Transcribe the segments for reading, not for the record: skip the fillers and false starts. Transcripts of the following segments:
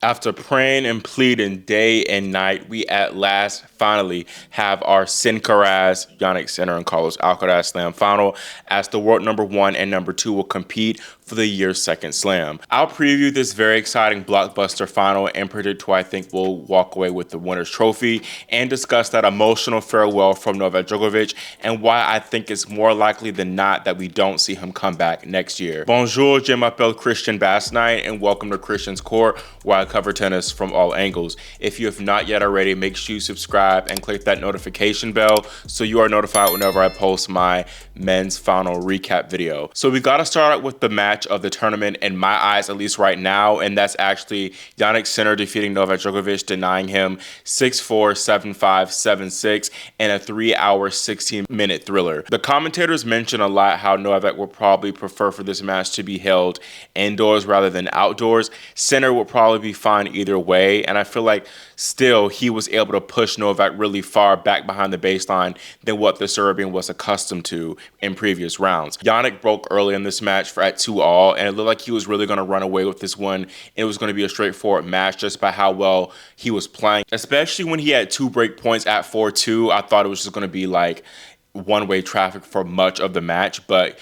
After praying and pleading day and night, we at last finally have our Sincaraz, Jannik Sinner, and Carlos Alcaraz Slam final as the world number 1 and number 2 will compete for the year's second slam. I'll preview this very exciting blockbuster final and predict who I think will walk away with the winner's trophy and discuss that emotional farewell from Novak Djokovic and why I think it's more likely than not that we don't see him come back next year. Bonjour, je m'appelle Christian Bassnight, and welcome to Christian's Court, where I cover tennis from all angles. If you have not yet already, make sure you subscribe and click that notification bell so you are notified whenever I post my men's final recap video. So we got to start out with the match of the tournament in my eyes, at least right now, and that's actually Jannik Sinner defeating Novak Djokovic, denying him 6-4, 7-5, 7-6 in a 3-hour, 16-minute thriller. The commentators mention a lot how Novak would probably prefer for this match to be held indoors rather than outdoors. Sinner would probably be fine either way, and I feel like still he was able to push Novak really far back behind the baseline than what the Serbian was accustomed to in previous rounds. Jannik broke early in this match at 2-all, and it looked like he was really going to run away with this one. It was going to be a straightforward match just by how well he was playing, especially when he had 2 break points at 4-2. I thought it was just going to be like one-way traffic for much of the match, but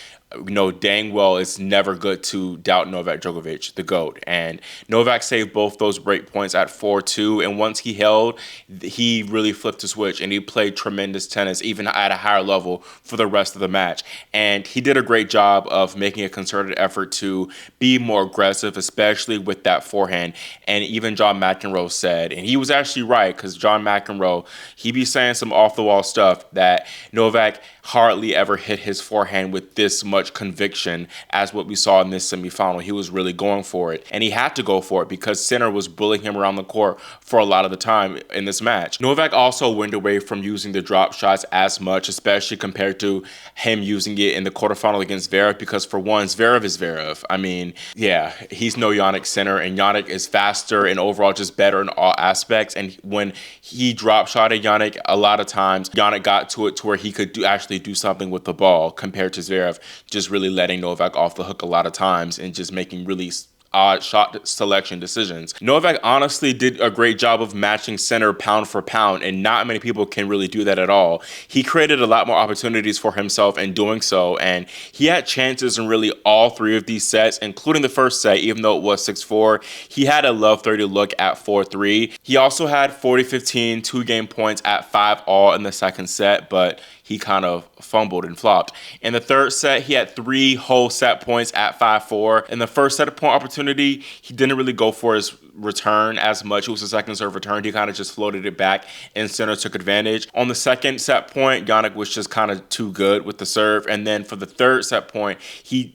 you know dang well it's never good to doubt Novak Djokovic, the GOAT. And Novak saved both those break points at 4-2, and once he held, he really flipped the switch and he played tremendous tennis even at a higher level for the rest of the match. And he did a great job of making a concerted effort to be more aggressive, especially with that forehand. And even John McEnroe said, and he was actually right, because John McEnroe, he be saying some off-the-wall stuff, that Novak hardly ever hit his forehand with this much conviction as what we saw in this semifinal. He was really going for it, and he had to go for it because Sinner was bullying him around the court for a lot of the time in this match. Novak also went away from using the drop shots as much, especially compared to him using it in the quarterfinal against Zverev, because for one, Zverev is Zverev. I mean, yeah, he's no Jannik Sinner, and Jannik is faster and overall just better in all aspects. And when he drop shot at Jannik, a lot of times Jannik got to it to where he could actually do something with the ball, compared to Zverev just really letting Novak off the hook a lot of times and just making really odd shot selection decisions. Novak honestly did a great job of matching Sinner pound for pound, and not many people can really do that at all. He created a lot more opportunities for himself in doing so, and he had chances in really all 3 of these sets, including the first set. Even though it was 6-4, he had a love 30 look at 4-3. He also had 40-15 2-game points at 5-all in the second set, but he kind of fumbled and flopped. In the third set, he had 3 whole set points at 5-4. In the first set of point opportunity, he didn't really go for his return as much. It was a second serve return. He kind of just floated it back, and Sinner took advantage. On the second set point, Jannik was just kind of too good with the serve. And then for the third set point,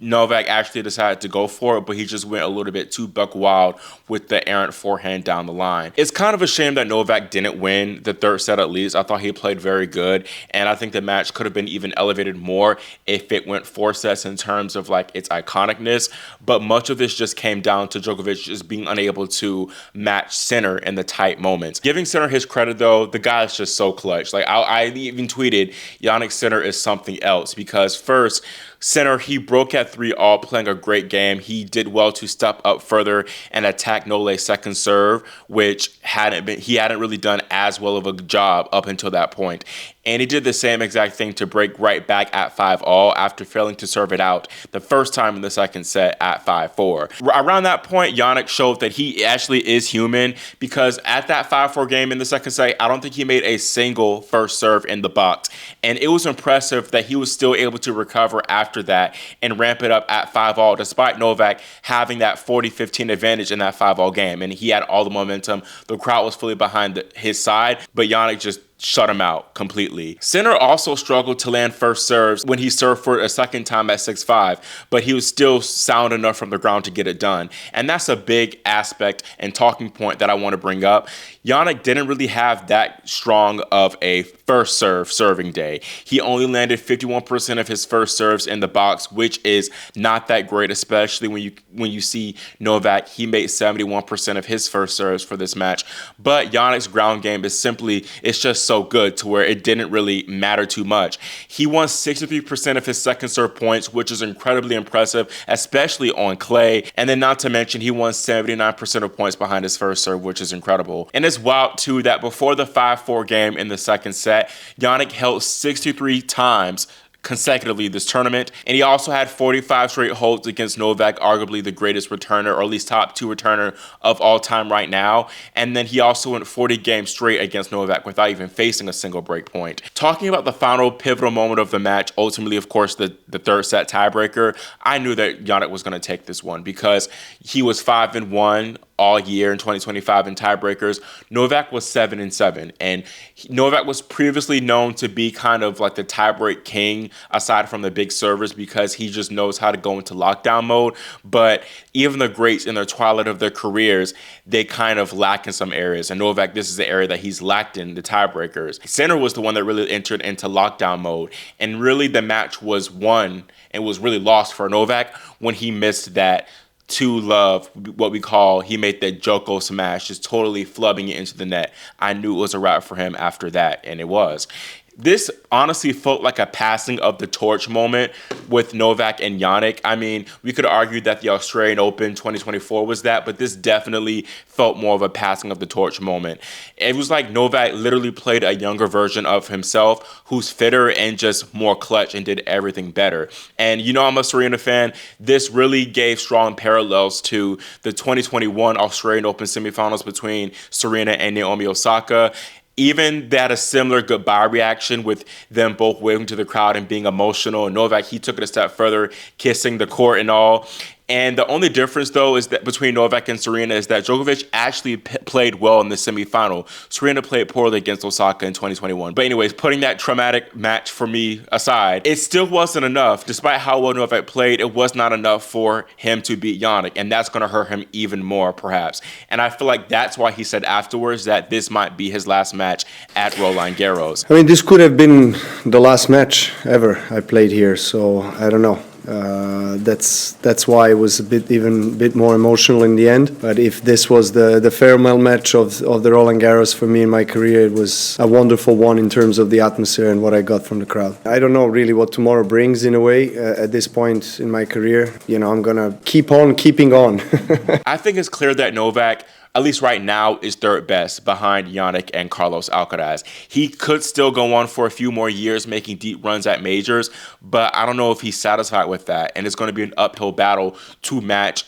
Novak actually decided to go for it, but he just went a little bit too buck wild with the errant forehand down the line. It's kind of a shame that Novak didn't win the third set at least. I thought he played very good, and I think the match could have been even elevated more if it went 4 sets in terms of like its iconicness. But much of this just came down to Djokovic just being unable to match Sinner in the tight moments. Giving Sinner his credit though, the guy is just so clutch. Like I even tweeted, Jannik Sinner is something else, because first, Sinner, he broke at 3-all, playing a great game. He did well to step up further and attack Nole's second serve, which he hadn't really done as well of a job up until that point. And he did the same exact thing to break right back at 5-all after failing to serve it out the first time in the second set at 5-4. Around that point, Jannik showed that he actually is human, because at that 5-4 game in the second set, I don't think he made a single first serve in the box. And it was impressive that he was still able to recover after that and ramp it up at 5-all, despite Novak having that 40-15 advantage in that 5-all game. And he had all the momentum. The crowd was fully behind his side, but Jannik just shut him out completely. Sinner also struggled to land first serves when he served for a second time at 6-5, but he was still sound enough from the ground to get it done. And that's a big aspect and talking point that I want to bring up. Jannik didn't really have that strong of a first serving day. He only landed 51% of his first serves in the box, which is not that great, especially when you see Novak. He made 71% of his first serves for this match. But Jannik's ground game is it's just so good to where it didn't really matter too much. He won 63% of his second serve points, which is incredibly impressive, especially on clay. And then not to mention, he won 79% of points behind his first serve, which is incredible. And it's wild, too, that before the 5-4 game in the second set, Jannik held 63 times consecutively this tournament, and he also had 45 straight holds against Novak, arguably the greatest returner, or at least top 2 returner of all time right now. And then he also went 40 games straight against Novak without even facing a single break point. Talking about the final pivotal moment of the match, ultimately, of course, the third set tiebreaker, I knew that Jannik was going to take this one because he was 5-1 all year in 2025 in tiebreakers. Novak was 7-7, and Novak was previously known to be kind of like the tiebreak king aside from the big servers because he just knows how to go into lockdown mode. But even the greats in the twilight of their careers, they kind of lack in some areas. And Novak, this is the area that he's lacked in, the tiebreakers. Sinner was the one that really entered into lockdown mode, and really the match was won and was really lost for Novak when he missed that to love, what we call, he made that Djoko smash, just totally flubbing it into the net. I knew it was a wrap for him after that, and it was. This honestly felt like a passing of the torch moment with Novak and Jannik. I mean, we could argue that the Australian Open 2024 was that, but this definitely felt more of a passing of the torch moment. It was like Novak literally played a younger version of himself who's fitter and just more clutch and did everything better. And you know I'm a Serena fan. This really gave strong parallels to the 2021 Australian Open semifinals between Serena and Naomi Osaka. Even they had a similar goodbye reaction with them both waving to the crowd and being emotional. And Novak, he took it a step further, kissing the court and all. And the only difference, though, is that between Novak and Serena is that Djokovic actually played well in the semifinal. Serena played poorly against Osaka in 2021. But anyways, putting that traumatic match for me aside, it still wasn't enough. Despite how well Novak played, it was not enough for him to beat Jannik. And that's going to hurt him even more, perhaps. And I feel like that's why he said afterwards that this might be his last match at Roland Garros. I mean, this could have been the last match ever I played here, so I don't know. That's why it was a bit more emotional in the end. But if this was the farewell match of the Roland Garros for me in my career, it was a wonderful one in terms of the atmosphere and what I got from the crowd. I don't know really what tomorrow brings in a way. At this point in my career, you know, I'm gonna keep on keeping on. I think it's clear that Novak, at least right now, is third best behind Jannik and Carlos Alcaraz. He could still go on for a few more years making deep runs at majors, but I don't know if he's satisfied with that. And it's going to be an uphill battle to match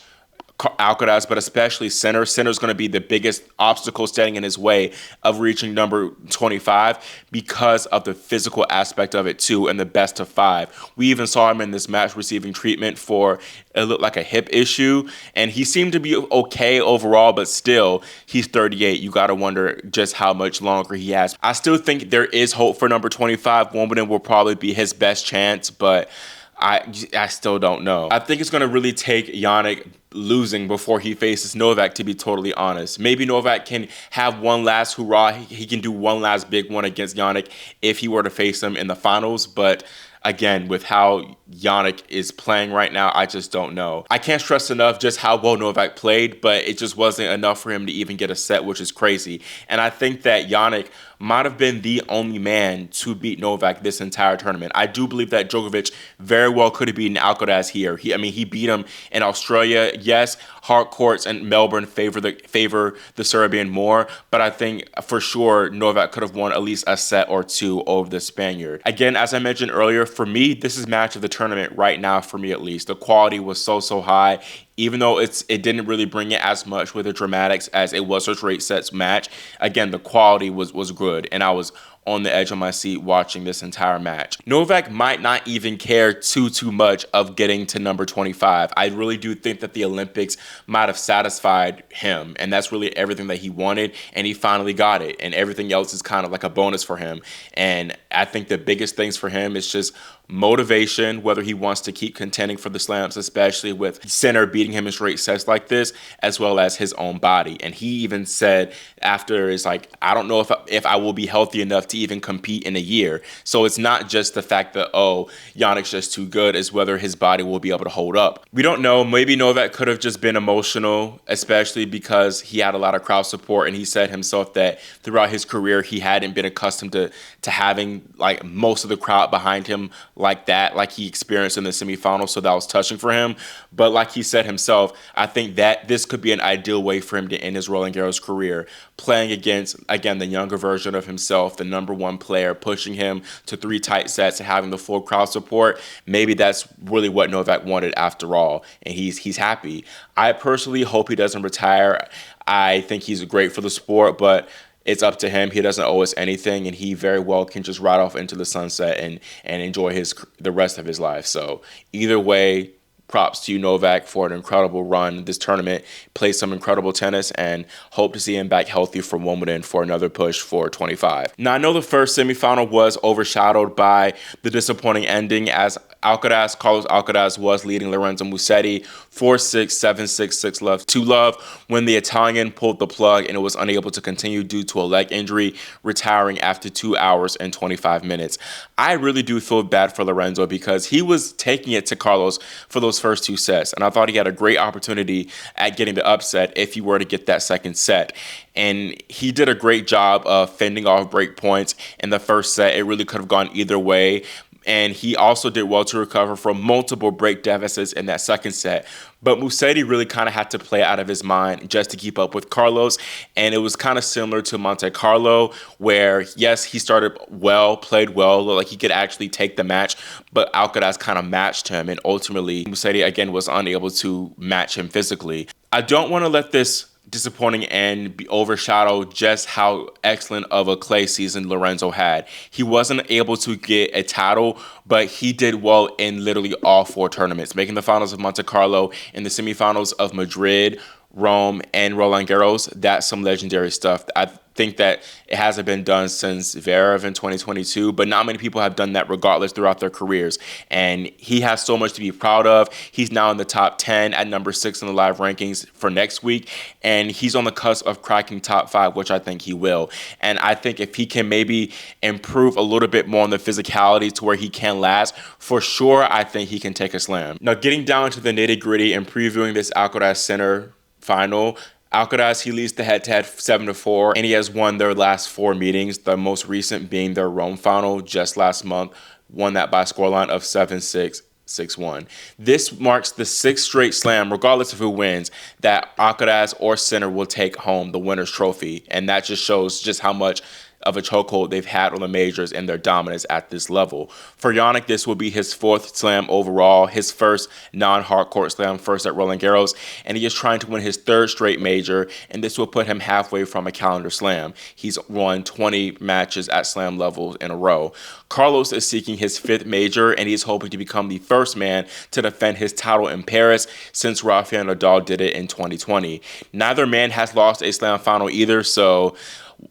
Alcaraz, but especially Sinner. Sinner's going to be the biggest obstacle standing in his way of reaching number 25 because of the physical aspect of it too, and the best of 5. We even saw him in this match receiving treatment for it looked like a hip issue, and he seemed to be okay overall, but still, he's 38. You got to wonder just how much longer he has. I still think there is hope for number 25. Wimbledon will probably be his best chance, but I still don't know. I think it's going to really take Jannik losing before he faces Novak, to be totally honest. Maybe Novak can have one last hurrah. He can do one last big one against Jannik if he were to face him in the finals, but again, with how Jannik is playing right now, I just don't know. I can't stress enough just how well Novak played, but it just wasn't enough for him to even get a set, which is crazy. And I think that Jannik might have been the only man to beat Novak this entire tournament. I do believe that Djokovic very well could have beaten Alcaraz here. He beat him in Australia. Yes, hard courts and Melbourne favor the Serbian more, but I think for sure Novak could have won at least a set or two over the Spaniard. Again, as I mentioned earlier, for me, this is match of the tournament right now, for me at least. The quality was so high. Even though it didn't really bring it as much with the dramatics as it was a straight sets match, again, the quality was good, and I was on the edge of my seat watching this entire match. Novak might not even care too much of getting to number 25. I really do think that the Olympics might have satisfied him, and that's really everything that he wanted, and he finally got it, and everything else is kind of like a bonus for him. And I think the biggest things for him is just motivation, whether he wants to keep contending for the slams, especially with Sinner beating him in straight sets like this, as well as his own body. And he even said after, is like, I don't know if I will be healthy enough to even compete in a year. So it's not just the fact that, oh, Jannik's just too good, is whether his body will be able to hold up. We don't know. Maybe Novak could have just been emotional, especially because he had a lot of crowd support, and he said himself that throughout his career he hadn't been accustomed to having like most of the crowd behind him like that, like he experienced in the semifinals. So that was touching for him. But like he said himself, I think that this could be an ideal way for him to end his Roland Garros career, playing against, again, the younger version of himself, the number one player, pushing him to 3 tight sets and having the full crowd support. Maybe that's really what Novak wanted after all, and he's happy. I personally hope he doesn't retire. I think he's great for the sport, but it's up to him. He doesn't owe us anything, and he very well can just ride off into the sunset and enjoy the rest of his life. So either way, props to you, Novak, for an incredible run this tournament. Played some incredible tennis, and hope to see him back healthy from Wimbledon for another push for 25. Now, I know the first semifinal was overshadowed by the disappointing ending, as Carlos Alcaraz was leading Lorenzo Musetti 4-6, 7-6, 6-love, 2-love when the Italian pulled the plug and it was unable to continue due to a leg injury, retiring after 2 hours and 25 minutes. I really do feel bad for Lorenzo because he was taking it to Carlos for those first 2 sets, and I thought he had a great opportunity at getting the upset if he were to get that second set. And he did a great job of fending off break points in the first set. It really could have gone either way. And he also did well to recover from multiple break deficits in that second set. But Musetti really kind of had to play out of his mind just to keep up with Carlos. And it was kind of similar to Monte Carlo, where, yes, he started well, played well, looked like he could actually take the match, but Alcaraz kind of matched him. And ultimately, Musetti, again, was unable to match him physically. I don't want to let this disappointing end be overshadowed just how excellent of a clay season Lorenzo had. He wasn't able to get a title, but he did well in literally all 4 tournaments, making the finals of Monte Carlo, in the semifinals of Madrid, Rome, and Roland Garros. That's some legendary stuff. I think that it hasn't been done since Zverev in 2022, but not many people have done that regardless throughout their careers. And he has so much to be proud of. He's now in the top 10 at number 6 in the live rankings for next week, and he's on the cusp of cracking top 5, which I think he will. And I think if he can maybe improve a little bit more on the physicality to where he can last, for sure, I think he can take a slam. Now, getting down to the nitty-gritty and previewing this Alcaraz Sinner final, Alcaraz, he leads the head-to-head 7-4, and he has won their last 4 meetings, the most recent being their Rome final just last month, won that by a scoreline of 7-6, 6-1. This marks the 6th straight slam, regardless of who wins, that Alcaraz or Sinner will take home the winner's trophy, and that just shows just how much of a chokehold they've had on the majors and their dominance at this level. For Jannik, this will be his 4th slam overall, his first non-hardcourt slam, first at Roland Garros, and he is trying to win his 3rd straight major, and this will put him halfway from a calendar slam. He's won 20 matches at slam levels in a row. Carlos is seeking his 5th major, and he's hoping to become the first man to defend his title in Paris since Rafael Nadal did it in 2020. Neither man has lost a slam final either, so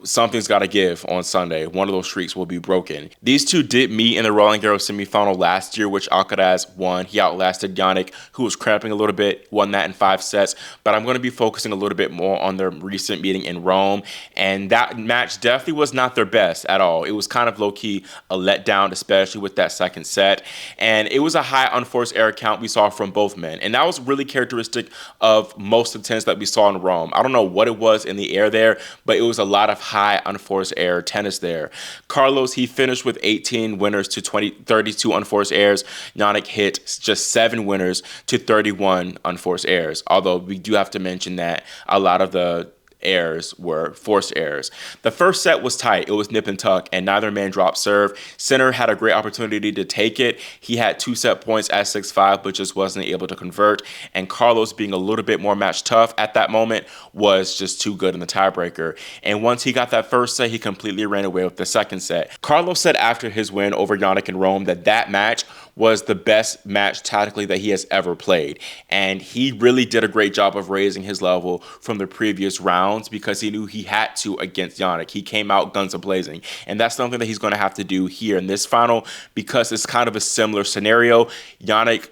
something's got to give on Sunday. One of those streaks will be broken. These two did meet in the Roland Garros semifinal last year, which Alcaraz won. He outlasted Jannik, who was cramping a little bit, won that in 5 sets. But I'm going to be focusing a little bit more on their recent meeting in Rome. And that match definitely was not their best at all. It was kind of low-key a letdown, especially with that second set. And it was a high unforced error count we saw from both men. And that was really characteristic of most of the tennis that we saw in Rome. I don't know what it was in the air there, but it was a lot of high unforced error tennis there. Carlos, he finished with 18 winners to 32 unforced errors. Jannik hit just 7 winners to 31 unforced errors, although we do have to mention that a lot of the errors were forced errors. The first set was tight. It was nip and tuck, and neither man dropped serve. Sinner had a great opportunity to take it. He had 2 set points at 6-5, but just wasn't able to convert. And Carlos, being a little bit more match tough at that moment, was just too good in the tiebreaker. And once he got that first set, he completely ran away with the second set. Carlos said after his win over Jannik in Rome that match was the best match tactically that he has ever played. And he really did a great job of raising his level from the previous rounds because he knew he had to against Jannik. He came out guns a-blazing. And that's something that he's going to have to do here in this final because it's kind of a similar scenario. Jannik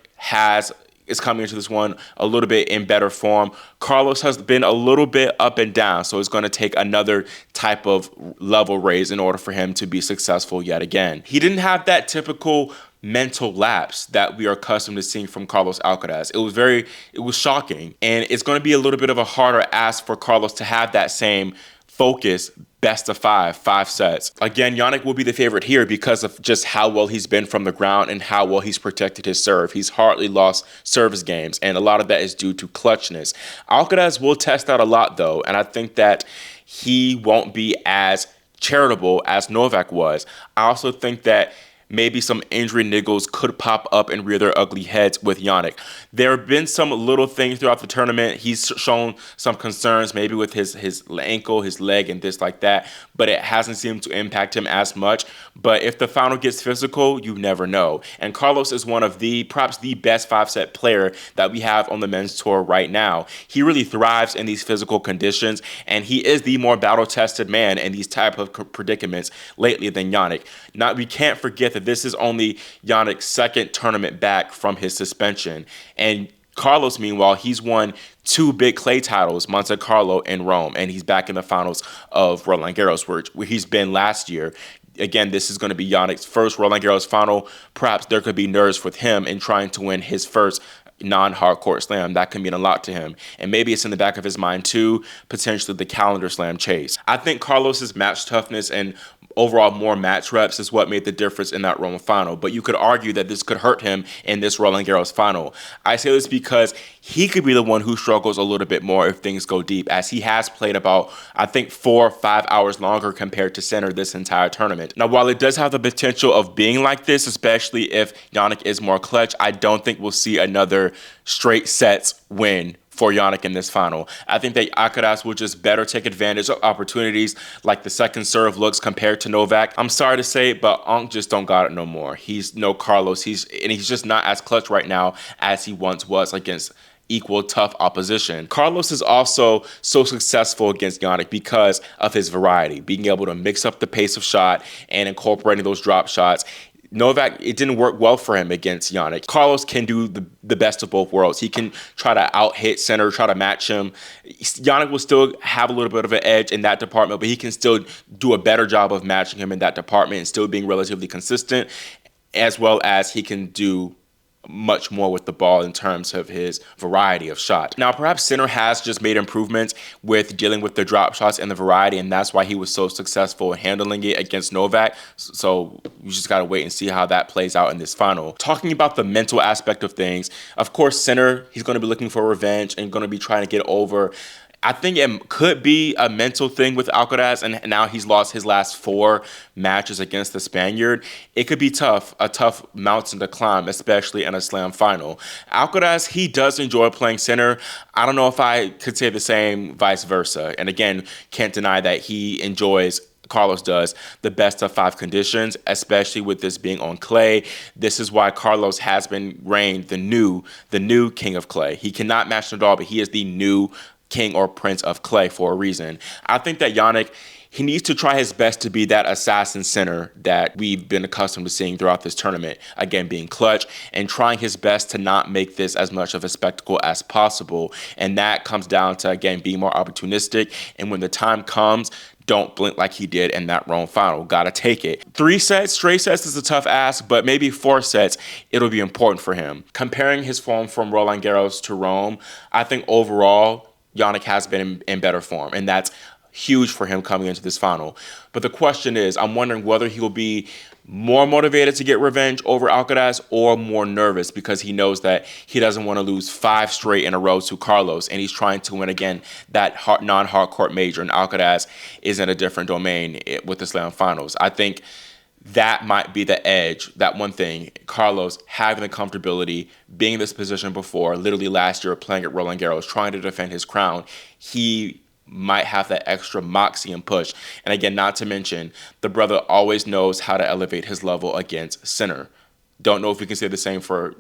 is coming into this one a little bit in better form. Carlos has been a little bit up and down, so it's going to take another type of level raise in order for him to be successful yet again. He didn't have that typical mental lapse that we are accustomed to seeing from Carlos Alcaraz. It was shocking, and it's going to be a little bit of a harder ask for Carlos to have that same focus. Best of five sets. Again, Jannik will be the favorite here because of just how well he's been from the ground and how well he's protected his serve. He's hardly lost service games, and a lot of that is due to clutchness. Alcaraz will test out a lot, though, and I think that he won't be as charitable as Novak was. I also think that maybe some injury niggles could pop up and rear their ugly heads with Jannik. There have been some little things throughout the tournament. He's shown some concerns maybe with his ankle, his leg, and this like that, but it hasn't seemed to impact him as much. But if the final gets physical, you never know. And Carlos is one of perhaps the best 5-set player that we have on the men's tour right now. He really thrives in these physical conditions, and he is the more battle-tested man in these type of predicaments lately than Jannik. We can't forget that this is only Jannik's second tournament back from his suspension. And Carlos, meanwhile, he's won 2 big clay titles, Monte Carlo and Rome, and he's back in the finals of Roland Garros, where he's been last year. Again, this is going to be Jannik's first Roland Garros final. Perhaps there could be nerves with him in trying to win his first non-hard court slam. That can mean a lot to him. And maybe it's in the back of his mind too, potentially the calendar slam chase. I think Carlos's match toughness and overall more match reps is what made the difference in that Rome final. But you could argue that this could hurt him in this Roland Garros final. I say this because he could be the one who struggles a little bit more if things go deep, as he has played about, I think, 4 or 5 hours longer compared to Sinner this entire tournament. Now, while it does have the potential of being like this, especially if Jannik is more clutch, I don't think we'll see another straight sets win for Jannik in this final. I think that Alcaraz will just better take advantage of opportunities like the second serve looks compared to Novak. I'm sorry to say, but Onk just don't got it no more. He's no Carlos. He's just not as clutch right now as he once was against equal tough opposition. Carlos is also so successful against Jannik because of his variety, being able to mix up the pace of shot and incorporating those drop shots. Novak, it didn't work well for him against Jannik. Carlos can do the best of both worlds. He can try to out-hit Sinner, try to match him. Jannik will still have a little bit of an edge in that department, but he can still do a better job of matching him in that department and still being relatively consistent, as well as he can do much more with the ball in terms of his variety of shot. Now, perhaps Sinner has just made improvements with dealing with the drop shots and the variety, and that's why he was so successful in handling it against Novak. So you just got to wait and see how that plays out in this final. Talking about the mental aspect of things, of course, Sinner, he's going to be looking for revenge and going to be trying to get over. I think it could be a mental thing with Alcaraz, and now he's lost his last 4 matches against the Spaniard. It could be tough, a tough mountain to climb, especially in a slam final. Alcaraz, he does enjoy playing Sinner. I don't know if I could say the same vice versa. And again, can't deny that he enjoys, Carlos does, the best of 5 conditions, especially with this being on clay. This is why Carlos has been reigned the new king of clay. He cannot match Nadal, but he is the new king or prince of clay for a reason. I think that Jannik, he needs to try his best to be that assassin Sinner that we've been accustomed to seeing throughout this tournament. Again, being clutch and trying his best to not make this as much of a spectacle as possible. And that comes down to, again, being more opportunistic. And when the time comes, don't blink like he did in that Rome final. Gotta take it. 3 sets, straight sets is a tough ask, but maybe 4 sets, it'll be important for him. Comparing his form from Roland Garros to Rome, I think overall, Jannik has been in better form, and that's huge for him coming into this final. But the question is, I'm wondering whether he will be more motivated to get revenge over Alcaraz or more nervous because he knows that he doesn't want to lose 5 straight in a row to Carlos, and he's trying to win again that non-hard court major, and Alcaraz is in a different domain with the Slam finals. I think that might be the edge, that one thing. Carlos having the comfortability, being in this position before, literally last year playing at Roland Garros, trying to defend his crown, he might have that extra moxie and push. And again, not to mention, the brother always knows how to elevate his level against Sinner. Don't know if we can say the same for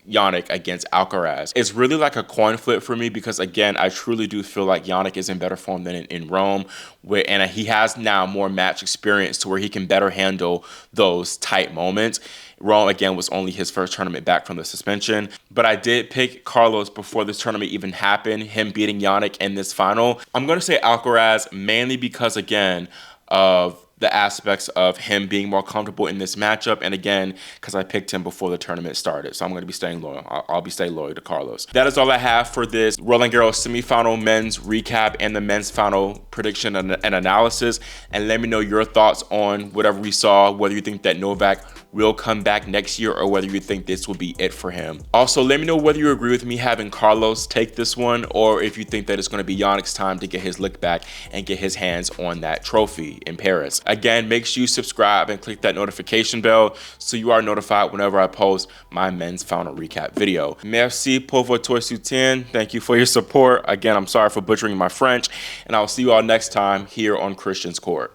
Jannik against Alcaraz. It's really like a coin flip for me because, again, I truly do feel like Jannik is in better form than in Rome, and he has now more match experience to where he can better handle those tight moments. Rome, again, was only his first tournament back from the suspension. But I did pick Carlos before this tournament even happened, him beating Jannik in this final. I'm going to say Alcaraz mainly because, again, of the aspects of him being more comfortable in this matchup, and again, because I picked him before the tournament started. So I'm going to be staying loyal. I'll be staying loyal to Carlos. That is all I have for this Roland Garros semifinal men's recap and the men's final prediction and analysis. And let me know your thoughts on whatever we saw, whether you think that Novak will come back next year or whether you think this will be it for him. Also, let me know whether you agree with me having Carlos take this one or if you think that it's going to be Jannik's time to get his lick back and get his hands on that trophy in Paris. Again, make sure you subscribe and click that notification bell so you are notified whenever I post my men's final recap video. Merci pour votre soutien. Thank you for your support. Again, I'm sorry for butchering my French, and I'll see you all next time here on Christian's Court.